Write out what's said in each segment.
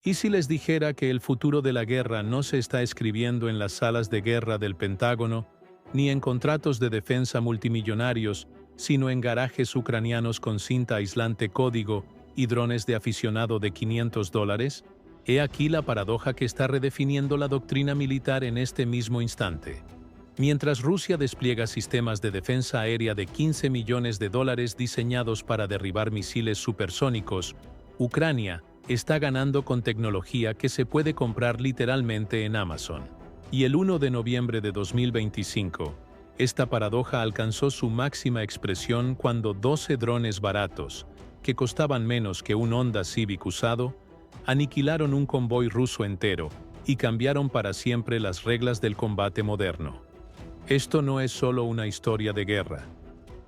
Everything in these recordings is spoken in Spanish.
¿Y si les dijera que el futuro de la guerra no se está escribiendo en las salas de guerra del Pentágono, ni en contratos de defensa multimillonarios, sino en garajes ucranianos con cinta aislante código y drones de aficionado de $500? He aquí la paradoja que está redefiniendo la doctrina militar en este mismo instante. Mientras Rusia despliega sistemas de defensa aérea de $15 millones diseñados para derribar misiles supersónicos, Ucrania está ganando con tecnología que se puede comprar literalmente en Amazon. Y el 1 de noviembre de 2025, esta paradoja alcanzó su máxima expresión cuando 12 drones baratos, que costaban menos que un Honda Civic usado, aniquilaron un convoy ruso entero y cambiaron para siempre las reglas del combate moderno. Esto no es solo una historia de guerra.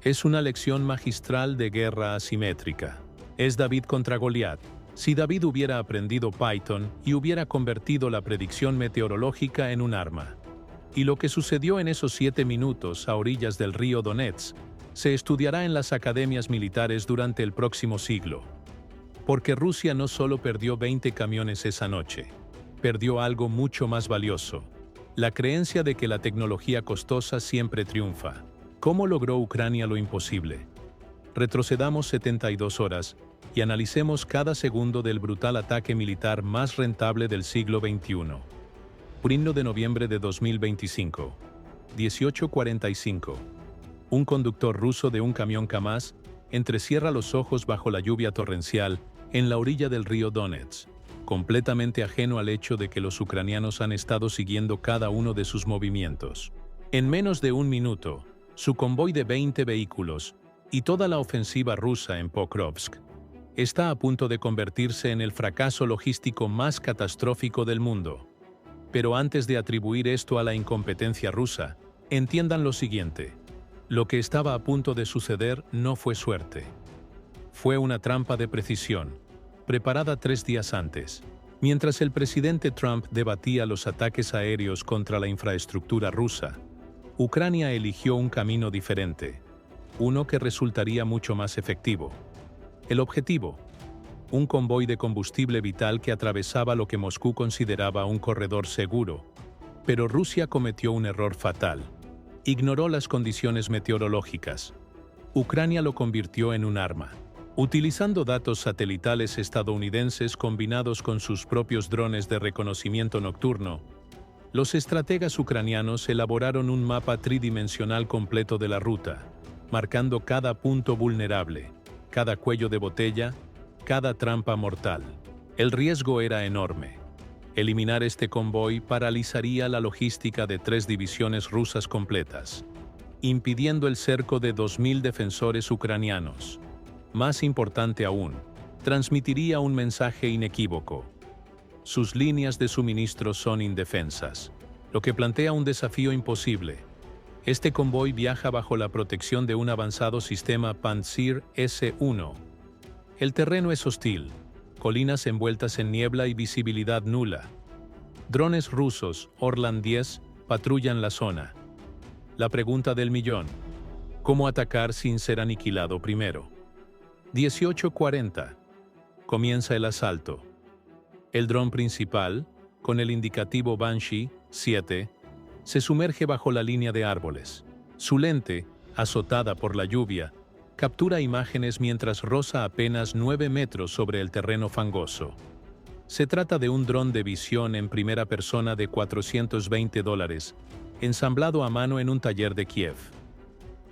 Es una lección magistral de guerra asimétrica. Es David contra Goliat. Si David hubiera aprendido Python y hubiera convertido la predicción meteorológica en un arma. Y lo que sucedió en esos 7 minutos a orillas del río Donetsk se estudiará en las academias militares durante el próximo siglo. Porque Rusia no solo perdió 20 camiones esa noche, perdió algo mucho más valioso: la creencia de que la tecnología costosa siempre triunfa. ¿Cómo logró Ucrania lo imposible? Retrocedamos 72 horas y analicemos cada segundo del brutal ataque militar más rentable del siglo XXI. 1 de noviembre de 2025, 18:45. Un conductor ruso de un camión Kamaz entrecierra los ojos bajo la lluvia torrencial en la orilla del río Donetsk, completamente ajeno al hecho de que los ucranianos han estado siguiendo cada uno de sus movimientos. En menos de un minuto, su convoy de 20 vehículos y toda la ofensiva rusa en Pokrovsk está a punto de convertirse en el fracaso logístico más catastrófico del mundo. Pero antes de atribuir esto a la incompetencia rusa, entiendan lo siguiente: lo que estaba a punto de suceder no fue suerte. Fue una trampa de precisión, preparada 3 días antes. Mientras el presidente Trump debatía los ataques aéreos contra la infraestructura rusa, Ucrania eligió un camino diferente, uno que resultaría mucho más efectivo. El objetivo: un convoy de combustible vital que atravesaba lo que Moscú consideraba un corredor seguro. Pero Rusia cometió un error fatal. Ignoró las condiciones meteorológicas. Ucrania lo convirtió en un arma. Utilizando datos satelitales estadounidenses combinados con sus propios drones de reconocimiento nocturno, los estrategas ucranianos elaboraron un mapa tridimensional completo de la ruta, marcando cada punto vulnerable, cada cuello de botella, cada trampa mortal. El riesgo era enorme. Eliminar este convoy paralizaría la logística de 3 divisiones rusas completas, impidiendo el cerco de 2.000 defensores ucranianos. Más importante aún, transmitiría un mensaje inequívoco: sus líneas de suministro son indefensas, lo que plantea un desafío imposible. Este convoy viaja bajo la protección de un avanzado sistema Pantsir S-1. El terreno es hostil, colinas envueltas en niebla y visibilidad nula. Drones rusos, Orlan 10, patrullan la zona. La pregunta del millón: ¿cómo atacar sin ser aniquilado primero? 18:40. Comienza el asalto. El dron principal, con el indicativo Banshee 7, se sumerge bajo la línea de árboles. Su lente, azotada por la lluvia, captura imágenes mientras roza apenas 9 metros sobre el terreno fangoso. Se trata de un dron de visión en primera persona de $420, ensamblado a mano en un taller de Kiev.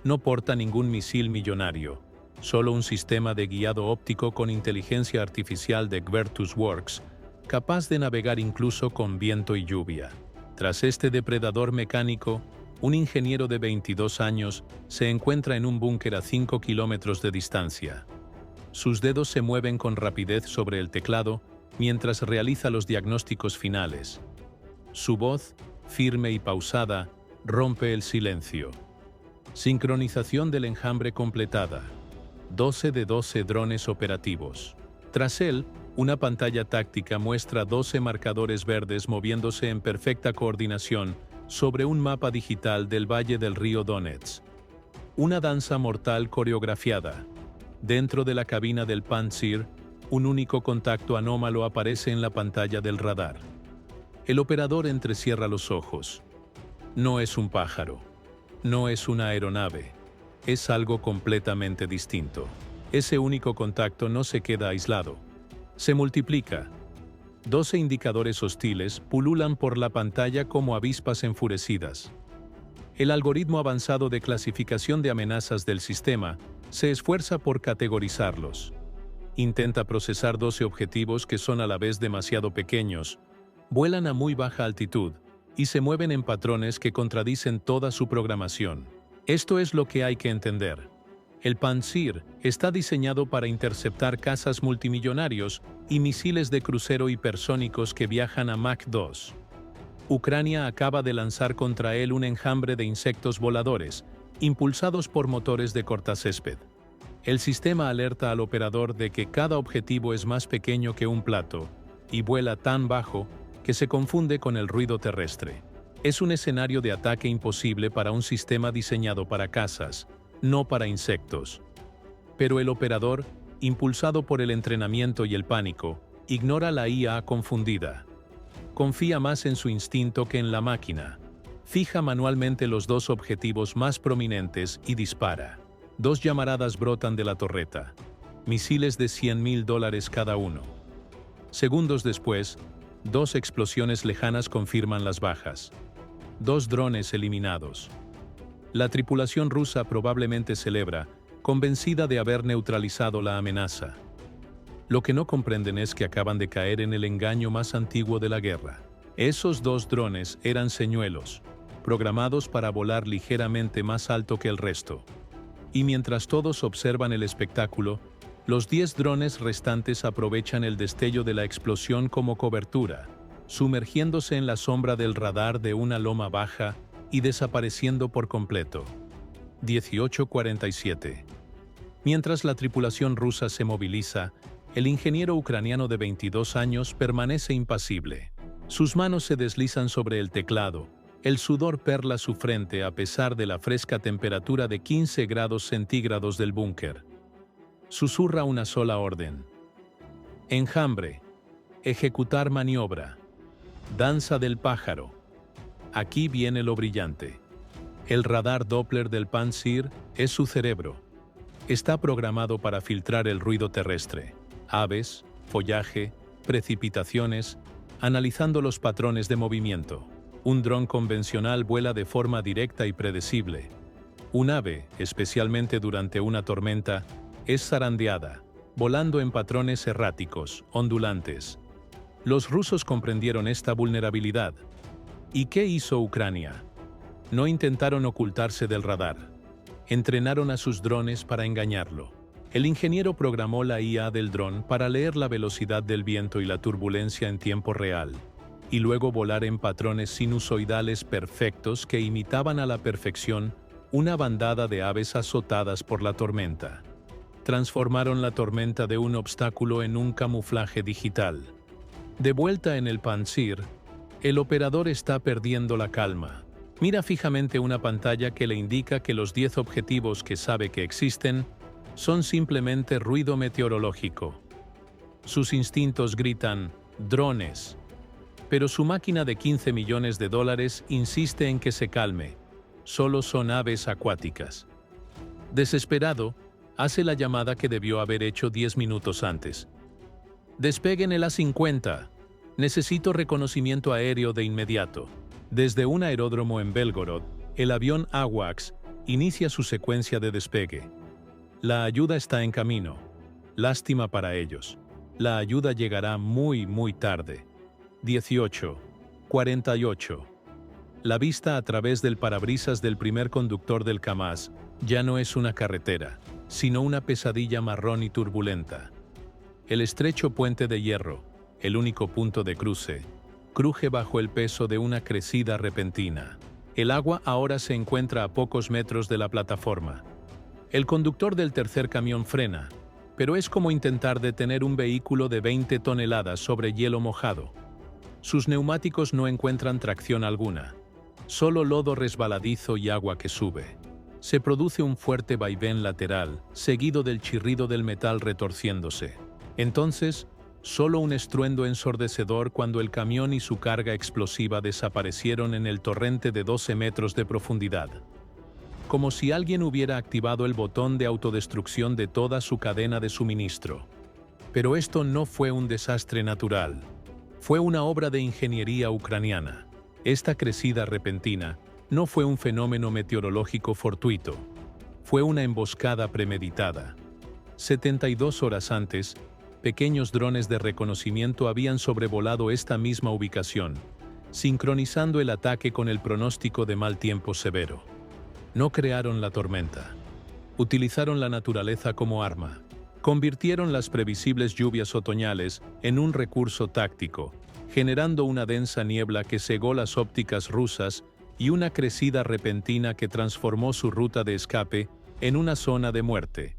No porta ningún misil millonario, solo un sistema de guiado óptico con inteligencia artificial de Gvertus Works, capaz de navegar incluso con viento y lluvia. Tras este depredador mecánico, un ingeniero de 22 años se encuentra en un búnker a 5 kilómetros de distancia. Sus dedos se mueven con rapidez sobre el teclado mientras realiza los diagnósticos finales. Su voz, firme y pausada, rompe el silencio. Sincronización del enjambre completada. 12 de 12 drones operativos. Tras él, una pantalla táctica muestra 12 marcadores verdes moviéndose en perfecta coordinación sobre un mapa digital del valle del río Donetsk. Una danza mortal coreografiada. Dentro de la cabina del Pantsir, Un único contacto anómalo aparece en la pantalla del radar. El operador entrecierra los ojos. No es un pájaro. No es una aeronave. Es algo completamente distinto. Ese único contacto no se queda aislado. Se multiplica. 12 indicadores hostiles pululan por la pantalla como avispas enfurecidas. El algoritmo avanzado de clasificación de amenazas del sistema se esfuerza por categorizarlos. Intenta procesar 12 objetivos que son a la vez demasiado pequeños, vuelan a muy baja altitud y se mueven en patrones que contradicen toda su programación. Esto es lo que hay que entender. El Pantsir está diseñado para interceptar cazas multimillonarios y misiles de crucero hipersónicos que viajan a Mach 2. Ucrania acaba de lanzar contra él un enjambre de insectos voladores, impulsados por motores de cortacésped. El sistema alerta al operador de que cada objetivo es más pequeño que un plato y vuela tan bajo que se confunde con el ruido terrestre. Es un escenario de ataque imposible para un sistema diseñado para cazas, no para insectos. Pero el operador, impulsado por el entrenamiento y el pánico, ignora la IA confundida. Confía más en su instinto que en la máquina. Fija manualmente los 2 objetivos más prominentes y dispara. 2 llamaradas brotan de la torreta. Misiles de $100,000 cada uno. Segundos después, 2 explosiones lejanas confirman las bajas. 2 drones eliminados. La tripulación rusa probablemente celebra, convencida de haber neutralizado la amenaza. Lo que no comprenden es que acaban de caer en el engaño más antiguo de la guerra. Esos 2 drones eran señuelos, programados para volar ligeramente más alto que el resto. Y mientras todos observan el espectáculo, los 10 drones restantes aprovechan el destello de la explosión como cobertura, sumergiéndose en la sombra del radar de una loma baja y desapareciendo por completo. 18:47. Mientras la tripulación rusa se moviliza, el ingeniero ucraniano de 22 años permanece impasible. Sus manos se deslizan sobre el teclado, el sudor perla su frente a pesar de la fresca temperatura de 15 grados centígrados del búnker. Susurra una sola orden. Enjambre. Ejecutar maniobra. Danza del pájaro. Aquí viene lo brillante. El radar Doppler del Pantsir es su cerebro. Está programado para filtrar el ruido terrestre, aves, follaje, precipitaciones, analizando los patrones de movimiento. Un dron convencional vuela de forma directa y predecible. Un ave, especialmente durante una tormenta, es zarandeada, volando en patrones erráticos, ondulantes. Los rusos comprendieron esta vulnerabilidad. ¿Y qué hizo Ucrania? No intentaron ocultarse del radar. Entrenaron a sus drones para engañarlo. El ingeniero programó la IA del dron para leer la velocidad del viento y la turbulencia en tiempo real, y luego volar en patrones sinusoidales perfectos que imitaban a la perfección una bandada de aves azotadas por la tormenta. Transformaron la tormenta de un obstáculo en un camuflaje digital. De vuelta en el Pantsir, el operador está perdiendo la calma. Mira fijamente una pantalla que le indica que los 10 objetivos que sabe que existen son simplemente ruido meteorológico. Sus instintos gritan, drones. Pero su máquina de $15 millones insiste en que se calme. Solo son aves acuáticas. Desesperado, hace la llamada que debió haber hecho 10 minutos antes. Despeguen el A-50. Necesito reconocimiento aéreo de inmediato. Desde un aeródromo en Belgorod, el avión AWACS inicia su secuencia de despegue. La ayuda está en camino. Lástima para ellos. La ayuda llegará muy tarde. 18:48. La vista a través del parabrisas del primer conductor del Kamaz ya no es una carretera, sino una pesadilla marrón y turbulenta. El estrecho puente de hierro, el único punto de cruce, cruje bajo el peso de una crecida repentina. El agua ahora se encuentra a pocos metros de la plataforma. El conductor del tercer camión frena, pero es como intentar detener un vehículo de 20 toneladas sobre hielo mojado. Sus neumáticos no encuentran tracción alguna, solo lodo resbaladizo y agua que sube. Se produce un fuerte vaivén lateral, seguido del chirrido del metal retorciéndose. Entonces, solo un estruendo ensordecedor cuando el camión y su carga explosiva desaparecieron en el torrente de 12 metros de profundidad. Como si alguien hubiera activado el botón de autodestrucción de toda su cadena de suministro. Pero esto no fue un desastre natural. Fue una obra de ingeniería ucraniana. Esta crecida repentina no fue un fenómeno meteorológico fortuito. Fue una emboscada premeditada. 72 horas antes, pequeños drones de reconocimiento habían sobrevolado esta misma ubicación, sincronizando el ataque con el pronóstico de mal tiempo severo. No crearon la tormenta. Utilizaron la naturaleza como arma. Convirtieron las previsibles lluvias otoñales en un recurso táctico, generando una densa niebla que cegó las ópticas rusas y una crecida repentina que transformó su ruta de escape en una zona de muerte.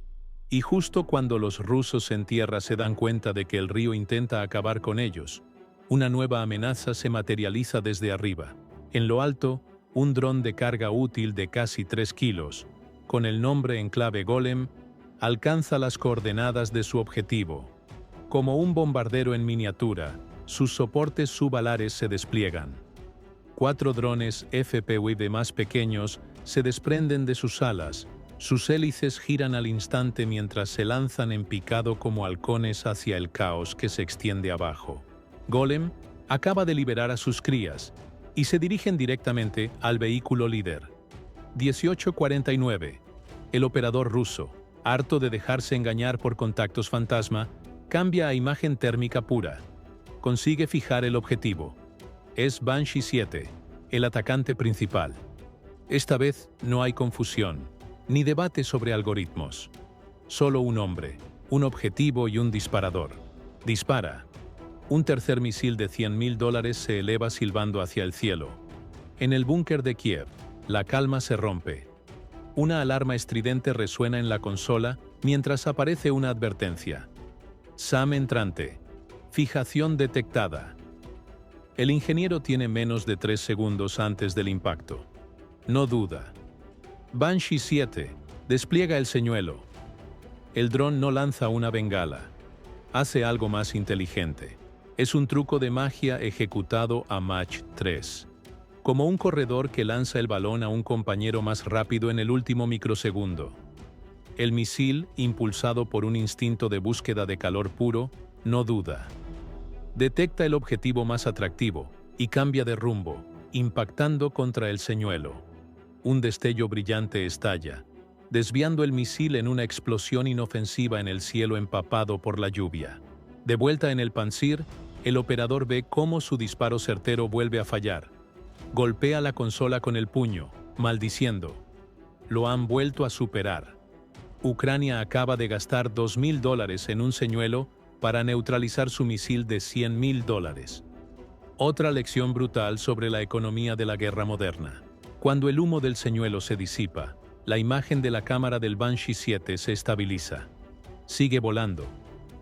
Y justo cuando los rusos en tierra se dan cuenta de que el río intenta acabar con ellos, una nueva amenaza se materializa desde arriba. En lo alto, un dron de carga útil de casi 3 kilos, con el nombre en clave Golem, alcanza las coordenadas de su objetivo. Como un bombardero en miniatura, sus soportes subalares se despliegan. 4 drones FPV más pequeños se desprenden de sus alas, sus hélices giran al instante mientras se lanzan en picado como halcones hacia el caos que se extiende abajo. Golem acaba de liberar a sus crías y se dirigen directamente al vehículo líder. 1849. El operador ruso, harto de dejarse engañar por contactos fantasma, cambia a imagen térmica pura. Consigue fijar el objetivo. Es Banshee 7, el atacante principal. Esta vez no hay confusión, ni debate sobre algoritmos. Solo un hombre, un objetivo y un disparador. Dispara. Un tercer misil de $100.000 se eleva silbando hacia el cielo. En el búnker de Kiev, la calma se rompe. Una alarma estridente resuena en la consola mientras aparece una advertencia. SAM entrante. Fijación detectada. El ingeniero tiene menos de 3 segundos antes del impacto. No duda. Banshee 7. Despliega el señuelo. El dron no lanza una bengala. Hace algo más inteligente. Es un truco de magia ejecutado a Mach 3. Como un corredor que lanza el balón a un compañero más rápido en el último microsegundo. El misil, impulsado por un instinto de búsqueda de calor puro, no duda. Detecta el objetivo más atractivo y cambia de rumbo, impactando contra el señuelo. Un destello brillante estalla, desviando el misil en una explosión inofensiva en el cielo empapado por la lluvia. De vuelta en el Pantsir, el operador ve cómo su disparo certero vuelve a fallar. Golpea la consola con el puño, maldiciendo. Lo han vuelto a superar. Ucrania acaba de gastar $2.000 en un señuelo para neutralizar su misil de $100.000. Otra lección brutal sobre la economía de la guerra moderna. Cuando el humo del señuelo se disipa, la imagen de la cámara del Banshee 7 se estabiliza. Sigue volando.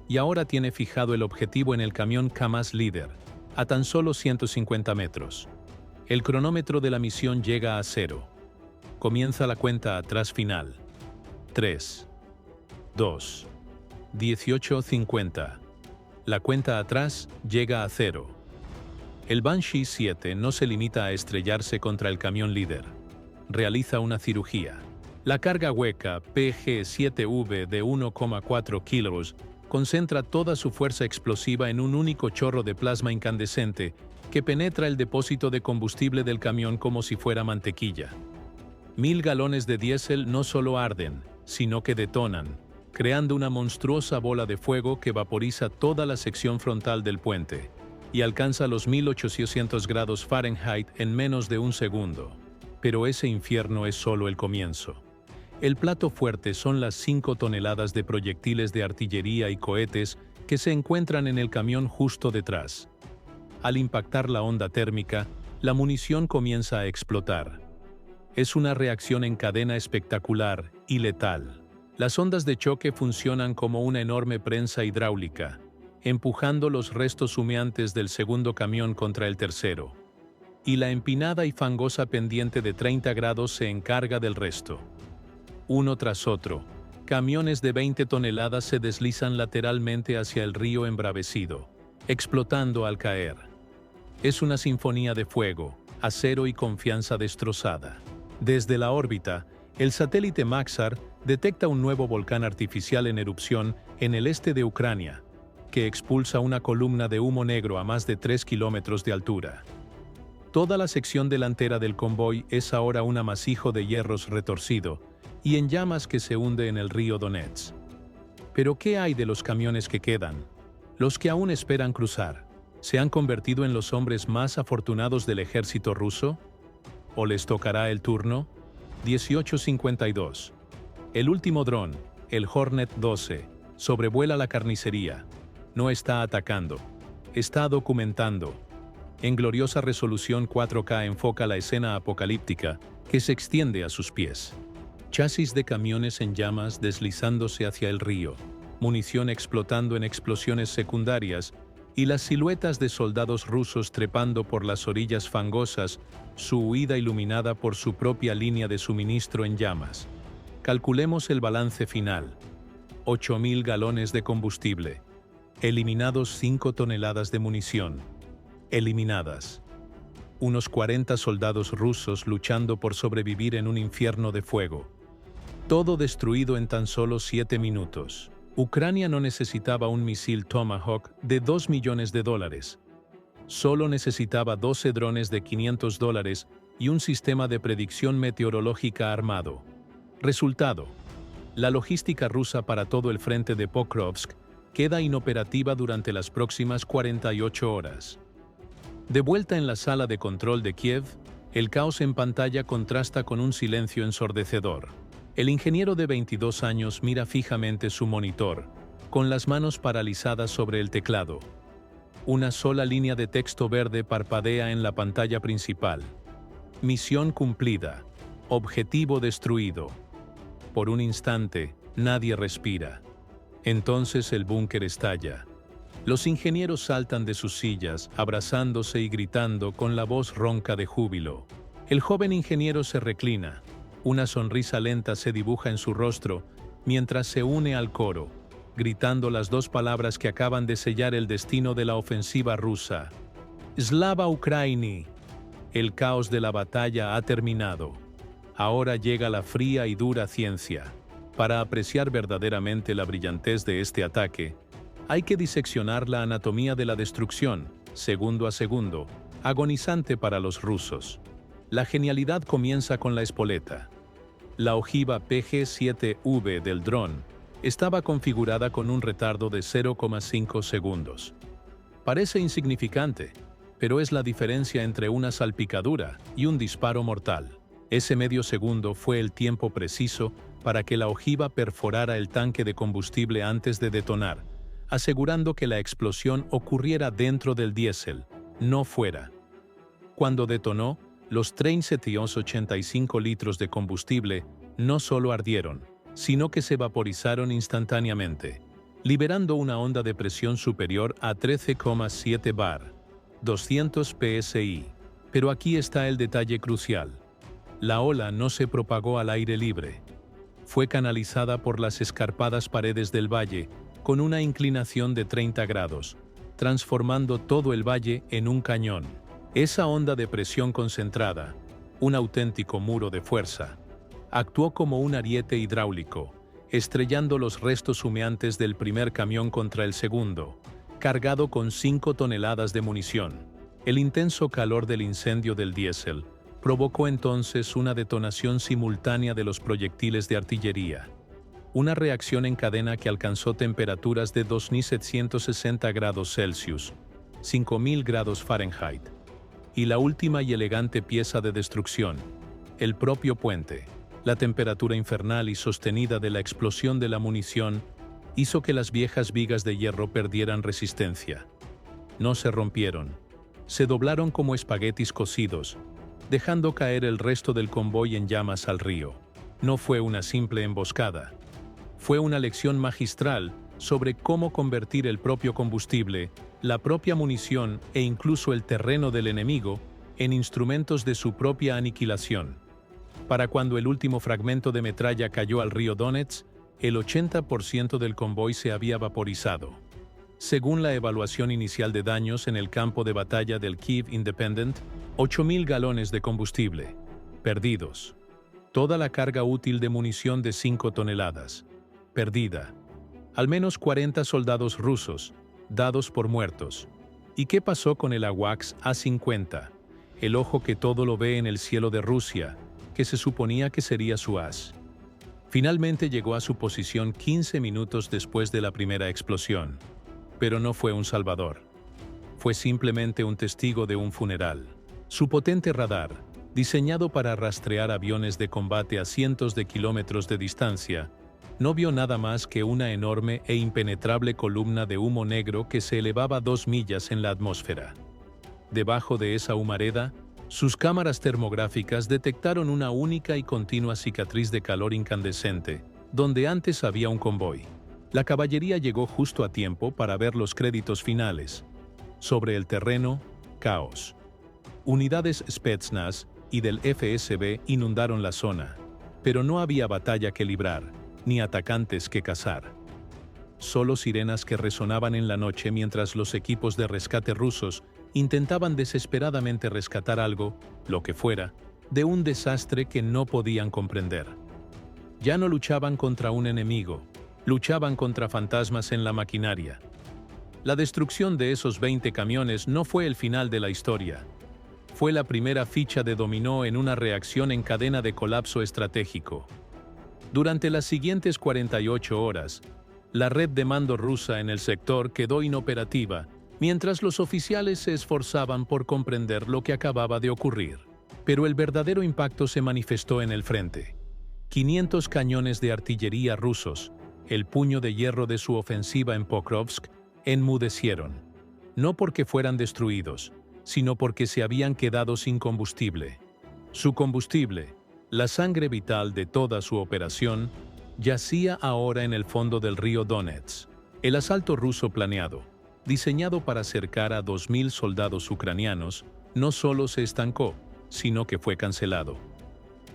Y ahora tiene fijado el objetivo en el camión Kamaz líder, a tan solo 150 metros. El cronómetro de la misión llega a 0. Comienza la cuenta atrás final. 3, 2, 18:50. La cuenta atrás llega a 0. El Banshee 7 no se limita a estrellarse contra el camión líder. Realiza una cirugía. La carga hueca PG-7V de 1,4 kilos concentra toda su fuerza explosiva en un único chorro de plasma incandescente que penetra el depósito de combustible del camión como si fuera mantequilla. 1.000 galones de diésel no solo arden, sino que detonan, creando una monstruosa bola de fuego que vaporiza toda la sección frontal del puente y alcanza los 1800 grados Fahrenheit en menos de un segundo. Pero ese infierno es solo el comienzo. El plato fuerte son las 5 toneladas de proyectiles de artillería y cohetes que se encuentran en el camión justo detrás. Al impactar la onda térmica, la munición comienza a explotar. Es una reacción en cadena espectacular y letal. Las ondas de choque funcionan como una enorme prensa hidráulica, empujando los restos humeantes del segundo camión contra el tercero. Y la empinada y fangosa pendiente de 30 grados se encarga del resto. Uno tras otro, Camiones de 20 toneladas se deslizan lateralmente hacia el río embravecido, explotando al caer. Es una sinfonía de fuego, acero y confianza destrozada. Desde la órbita, el satélite Maxar detecta un nuevo volcán artificial en erupción en el este de Ucrania, que expulsa una columna de humo negro a más de 3 kilómetros de altura. Toda la sección delantera del convoy es ahora un amasijo de hierros retorcido y en llamas que se hunde en el río Donetsk. Pero ¿qué hay de los camiones que quedan? Los que aún esperan cruzar, ¿se han convertido en los hombres más afortunados del ejército ruso? ¿O les tocará el turno? 18:52. El último dron, el Hornet 12, sobrevuela la carnicería. No está atacando, está documentando. En gloriosa resolución 4K enfoca la escena apocalíptica que se extiende a sus pies. Chasis de camiones en llamas deslizándose hacia el río, munición explotando en explosiones secundarias y las siluetas de soldados rusos trepando por las orillas fangosas, su huida iluminada por su propia línea de suministro en llamas. Calculemos el balance final. 8.000 galones de combustible. Eliminados 5 toneladas de munición. Eliminadas. Unos 40 soldados rusos luchando por sobrevivir en un infierno de fuego. Todo destruido en tan solo 7 minutos. Ucrania no necesitaba un misil Tomahawk de $2 millones. Solo necesitaba 12 drones de $500 y un sistema de predicción meteorológica armado. Resultado: la logística rusa para todo el frente de Pokrovsk queda inoperativa durante las próximas 48 horas. De vuelta en la sala de control de Kiev, el caos en pantalla contrasta con un silencio ensordecedor. El ingeniero de 22 años mira fijamente su monitor, con las manos paralizadas sobre el teclado. Una sola línea de texto verde parpadea en la pantalla principal. Misión cumplida. Objetivo destruido. Por un instante, nadie respira. Entonces el búnker estalla. Los ingenieros saltan de sus sillas, abrazándose y gritando con la voz ronca de júbilo. El joven ingeniero se reclina. Una sonrisa lenta se dibuja en su rostro mientras se une al coro, gritando las dos palabras que acaban de sellar el destino de la ofensiva rusa. Slava Ukraini. El caos de la batalla ha terminado. Ahora llega la fría y dura ciencia. Para apreciar verdaderamente la brillantez de este ataque, hay que diseccionar la anatomía de la destrucción, segundo a segundo, agonizante para los rusos. La genialidad comienza con la espoleta. La ojiva PG-7V del dron estaba configurada con un retardo de 0,5 segundos. Parece insignificante, pero es la diferencia entre una salpicadura y un disparo mortal. Ese medio segundo fue el tiempo preciso para que la ojiva perforara el tanque de combustible antes de detonar, asegurando que la explosión ocurriera dentro del diésel, no fuera. Cuando detonó, los 385 litros de combustible no solo ardieron, sino que se vaporizaron instantáneamente, liberando una onda de presión superior a 13,7 bar, 200 psi. Pero aquí está el detalle crucial. La ola no se propagó al aire libre. Fue canalizada por las escarpadas paredes del valle con una inclinación de 30 grados, transformando todo el valle en un cañón. Esa onda de presión concentrada, un auténtico muro de fuerza, actuó como un ariete hidráulico, estrellando los restos humeantes del primer camión contra el segundo, cargado con 5 toneladas de munición. El intenso calor del incendio del diésel provocó entonces una detonación simultánea de los proyectiles de artillería. Una reacción en cadena que alcanzó temperaturas de 2.760 grados Celsius, 5.000 grados Fahrenheit. Y la última y elegante pieza de destrucción, el propio puente. La temperatura infernal y sostenida de la explosión de la munición hizo que las viejas vigas de hierro perdieran resistencia. No se rompieron, se doblaron como espaguetis cocidos, dejando caer el resto del convoy en llamas al río. No fue una simple emboscada. Fue una lección magistral sobre cómo convertir el propio combustible, la propia munición e incluso el terreno del enemigo en instrumentos de su propia aniquilación. Para cuando el último fragmento de metralla cayó al río Donetsk, el 80% del convoy se había vaporizado. Según la evaluación inicial de daños en el campo de batalla del Kyiv Independent, 8.000 galones de combustible perdidos. Toda la carga útil de munición de 5 toneladas perdida. Al menos 40 soldados rusos dados por muertos. ¿Y qué pasó con el AWACS A-50? El ojo que todo lo ve en el cielo de Rusia, que se suponía que sería su as. Finalmente llegó a su posición 15 minutos después de la primera explosión. Pero no fue un salvador. Fue simplemente un testigo de un funeral. Su potente radar, diseñado para rastrear aviones de combate a cientos de kilómetros de distancia, no vio nada más que una enorme e impenetrable columna de humo negro que se elevaba 2 millas en la atmósfera. Debajo de esa humareda, sus cámaras termográficas detectaron una única y continua cicatriz de calor incandescente, donde antes había un convoy. La caballería llegó justo a tiempo para ver los créditos finales. Sobre el terreno, caos. Unidades Spetsnaz y del FSB inundaron la zona, pero no había batalla que librar, ni atacantes que cazar. Solo sirenas que resonaban en la noche mientras los equipos de rescate rusos intentaban desesperadamente rescatar algo, lo que fuera, de un desastre que no podían comprender. Ya no luchaban contra un enemigo, luchaban contra fantasmas en la maquinaria. La destrucción de esos 20 camiones no fue el final de la historia. Fue la primera ficha de dominó en una reacción en cadena de colapso estratégico. Durante las siguientes 48 horas, la red de mando rusa en el sector quedó inoperativa, mientras los oficiales se esforzaban por comprender lo que acababa de ocurrir. Pero el verdadero impacto se manifestó en el frente. 500 cañones de artillería rusos, el puño de hierro de su ofensiva en Pokrovsk, enmudecieron. No porque fueran destruidos, sino porque se habían quedado sin combustible. Su combustible, la sangre vital de toda su operación, yacía ahora en el fondo del río Donets. El asalto ruso planeado, diseñado para cercar a 2.000 soldados ucranianos, no solo se estancó, sino que fue cancelado.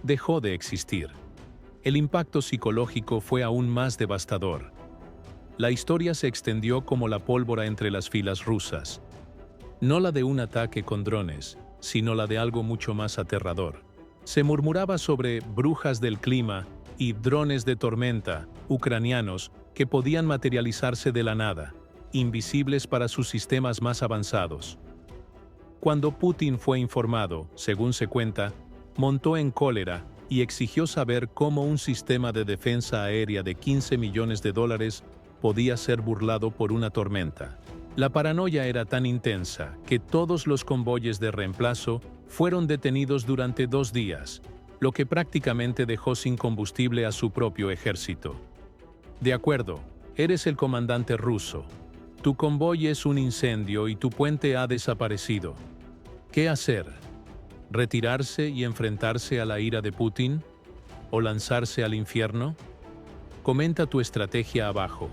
Dejó de existir. El impacto psicológico fue aún más devastador. La historia se extendió como la pólvora entre las filas rusas. No la de un ataque con drones, sino la de algo mucho más aterrador. Se murmuraba sobre brujas del clima y drones de tormenta ucranianos que podían materializarse de la nada, invisibles para sus sistemas más avanzados. Cuando Putin fue informado, según se cuenta, montó en cólera y exigió saber cómo un sistema de defensa aérea de $15 millones podía ser burlado por una tormenta. La paranoia era tan intensa que todos los convoyes de reemplazo fueron detenidos durante 2 días, lo que prácticamente dejó sin combustible a su propio ejército. De acuerdo, eres el comandante ruso. Tu convoy es un incendio y tu puente ha desaparecido. ¿Qué hacer? ¿Retirarse y enfrentarse a la ira de Putin? ¿O lanzarse al infierno? Comenta tu estrategia abajo.